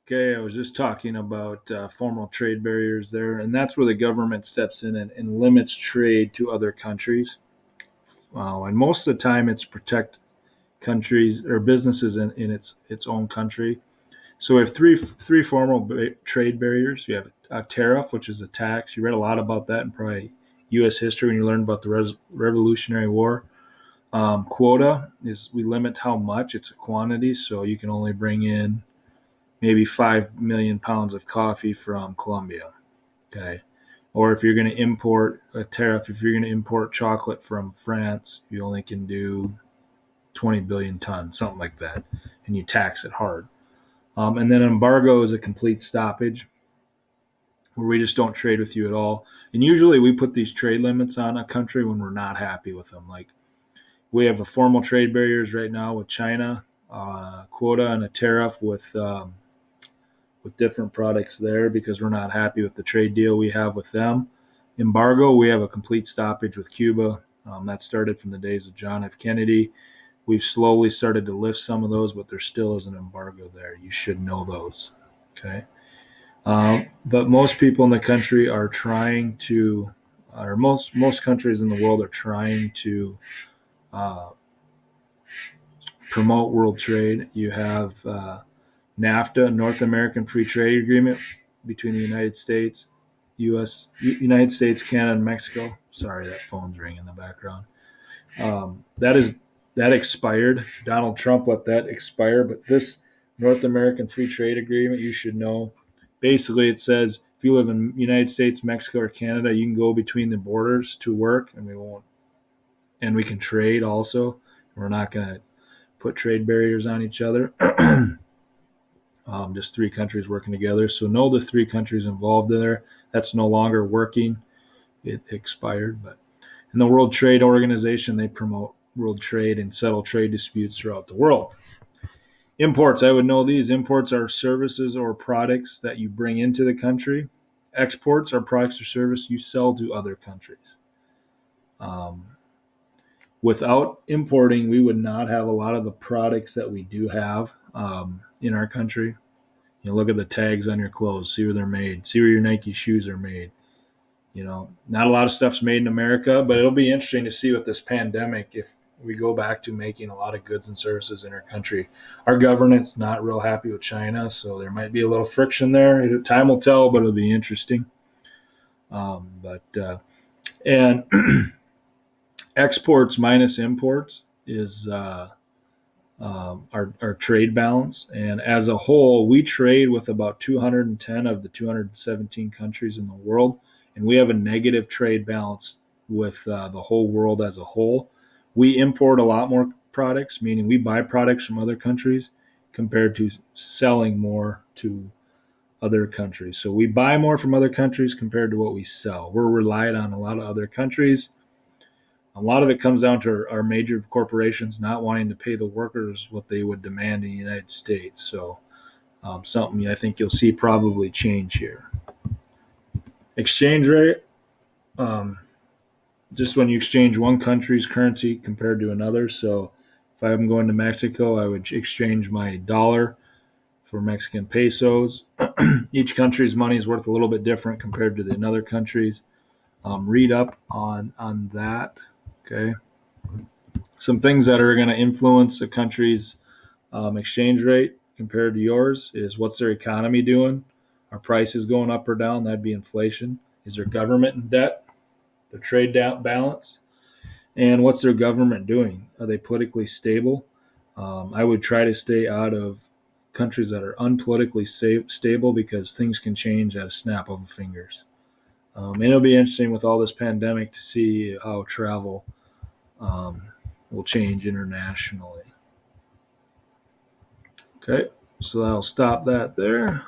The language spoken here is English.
Okay, I was just talking about formal trade barriers there, and that's where the government steps in and limits trade to other countries. And most of the time, it's protect countries or businesses in its own country. So we have three formal trade barriers. You have a tariff, which is a tax. You read a lot about that in probably U.S. history when you learned about the Revolutionary War. Quota is we limit how much. It's a quantity, so you can only bring in maybe 5 million pounds of coffee from Colombia. Okay. Or if you're going to import a tariff, if you're going to import chocolate from France, you only can do 20 billion tons, something like that, and you tax it hard. And then embargo is a complete stoppage where we just don't trade with you at all. And usually we put these trade limits on a country when we're not happy with them. Like we have a formal trade barriers right now with China, quota and a tariff with different products there because we're not happy with the trade deal we have with them. Embargo, we have a complete stoppage with Cuba. That started from the days of John F. Kennedy. We've slowly started to lift some of those, but there still is an embargo there. You should know those. Okay. But most people in the country are trying to, or most countries in the world are trying to uh, promote world trade. You have NAFTA, North American Free Trade Agreement between the United States, United States, Canada, and Mexico. Sorry, that phone's ringing in the background. That expired. Donald Trump let that expire, but this North American Free Trade Agreement, you should know. Basically, it says if you live in the United States, Mexico, or Canada, you can go between the borders to work, and we can trade also. We're not going to put trade barriers on each other. Just three countries working together. So know the three countries involved there. That's no longer working. It expired. But in the World Trade Organization, they promote world trade and settle trade disputes throughout the world. Imports, I would know these. Imports are services or products that you bring into the country. Exports are products or service you sell to other countries. Um, Without importing, we would not have a lot of the products that we do have in our country. You look at the tags on your clothes, see where they're made, see where your Nike shoes are made. Not a lot of stuff's made in America, but it'll be interesting to see with this pandemic if we go back to making a lot of goods and services in our country. Our government's not real happy with China, so there might be a little friction there. Time will tell, but it'll be interesting. And exports minus imports is our trade balance. And as a whole, we trade with about 210 of the 217 countries in the world, and we have a negative trade balance with the whole world as a whole. We import a lot more products, meaning we buy products from other countries compared to selling more to other countries. So we buy more from other countries compared to what we sell. We're relied on a lot of other countries. A lot of it comes down to our major corporations not wanting to pay the workers what they would demand in the United States. So something I think you'll see probably change here. Exchange rate, um, just when you exchange one country's currency compared to another. So if I'm going to Mexico, I would exchange my dollar for Mexican pesos. Each country's money is worth a little bit different compared to the another country's. Read up on that. Okay. Some things that are going to influence a country's exchange rate compared to yours is what's their economy doing? Are prices going up or down? That'd be inflation. Is their government in debt? Their trade balance? And what's their government doing? Are they politically stable? I would try to stay out of countries that are unpolitically stable because things can change at a snap of the fingers. And it'll be interesting with all this pandemic to see how travel will change internationally. Okay, so I'll stop that there.